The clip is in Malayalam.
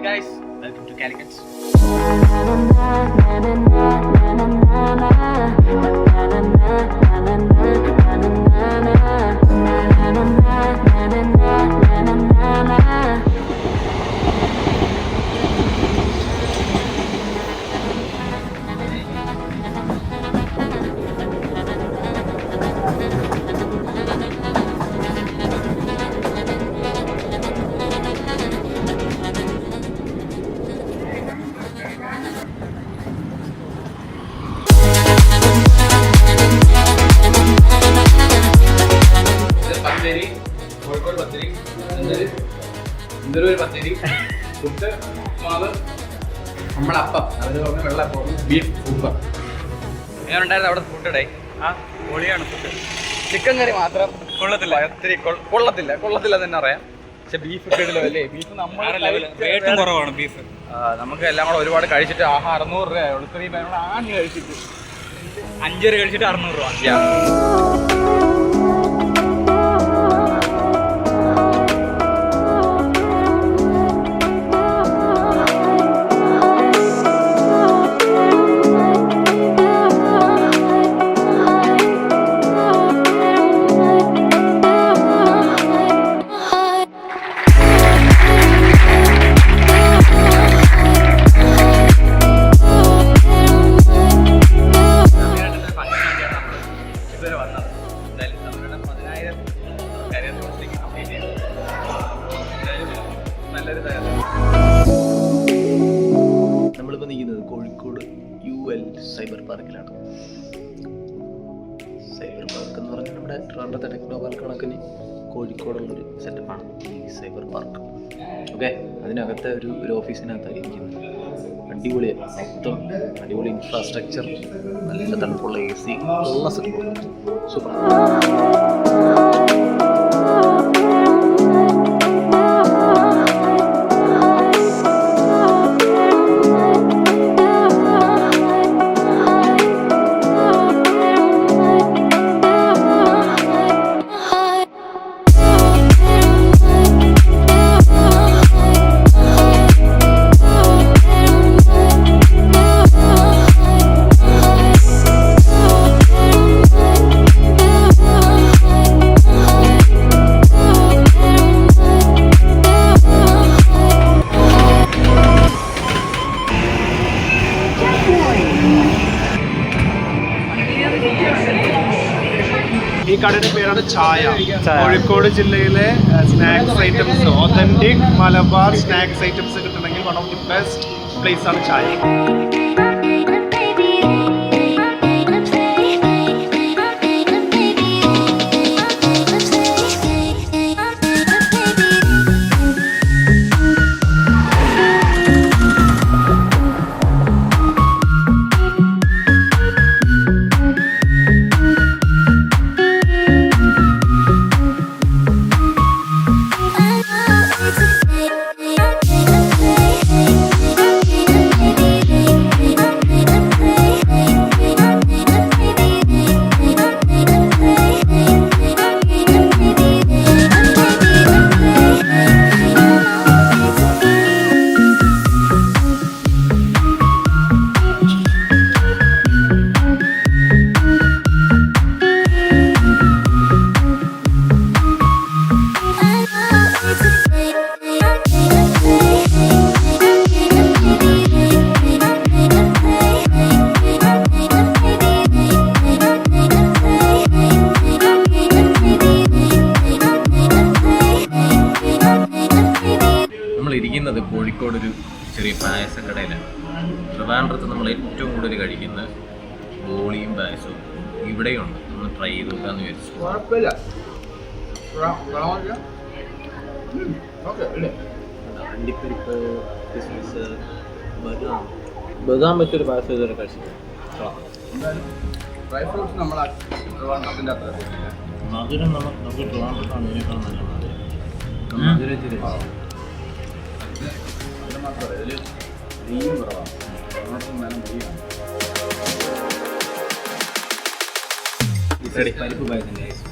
guys, welcome to Calicut. Pathiri, Kozhikode pathiri, ഇന്ദൂര് പത്തിരി, ഫുഡ്, മാവ്, നമ്മുടെ അപ്പം, അവർ പറഞ്ഞ വെള്ളപ്പം, ബീഫ് സൂപ്പർ. എങ്ങനെയുണ്ടായിരുന്നു അവിടെ ഫുഡ് ഡേ? പൊളിയാണ് ഫുഡ്. ചിക്കൻ കറി മാത്രം കൊള്ളത്തില്ല, ഒത്തിരി കൊള്ളത്തില്ല തന്നെ പറയാം. പക്ഷെ ബീഫ് കിട്ടില്ല അല്ലേ? ബീഫ് റേറ്റും കുറവാണ് ബീഫ്. നമുക്ക് എല്ലാം കൂടെ ഒരുപാട് കഴിച്ചിട്ട് 600 രൂപയുള്ളൂ. ഇത്രയും പേരോട് ആഞ്ഞ് കഴിച്ചിട്ട് 5 കറി കഴിച്ചിട്ട് 600 രൂപ. നമ്മളിപ്പോൾ നിൽക്കുന്നത് കോഴിക്കോട് UL സൈബർ പാർക്കിലാണ്. സൈബർ പാർക്ക് എന്ന് പറഞ്ഞാൽ നമ്മുടെ ട്രിവാൻഡ്രത്തെ ടെക്നോ പാർക്ക് കണക്കിന് കോഴിക്കോടുള്ളൊരു സെറ്റപ്പാണ് ഈ സൈബർ പാർക്ക്. ഓക്കെ, അതിനകത്തെ ഒരു ഓഫീസിനകത്താണ് ഇരിക്കുന്നത്. അടിപൊളിയാണ്, മൊത്തം അടിപൊളി ഇൻഫ്രാസ്ട്രക്ചർ, നല്ല തണുപ്പുള്ള AC, ഉള്ള സെറ്റപ്പ്, സൂപ്പർ. ഈ കടയുടെ പേരാണ് ചായ. കോഴിക്കോട് ജില്ലയിലെ snacks items, authentic Malabar snacks items കിട്ടണമെങ്കിൽ one of the best place ആണ് ചായ. ഇരിക്കുന്നത് കോഴിക്കോട് ഒരു ചെറിയ പായസക്കടയിലാണ്. ട്രിവാൻഡ്രത്ത് നമ്മൾ ഏറ്റവും കൂടുതൽ കഴിക്കുന്ന ബോളിയും പായസവും ഇവിടെയുണ്ട്. ഒന്ന് ട്രൈ ചെയ്ത് നോക്കാമെന്ന് വിചാരിച്ചു. അണ്ടിപ്പരിപ്പ്, കിസ്മിസ്, ബദാം വെച്ചൊരു പായസം ഇതുവരെ കഴിച്ചിട്ടുണ്ട്. ഡ്രൈ ഫ്രൂട്ട്സ് നമ്മളെ ട്രിവാൻഡ്രത്തിൻ്റെ അത്ര മധുരം നമുക്ക് ട്രിവാൻഡ്രത്താണ് ഇതിനേക്കാൾ നല്ല മധുരം. മധുരത്തിൽ മാത്രമല്ല ഇതിൽ നെയ്യും കുറവാണ്. പരിപ്പ് പായസം.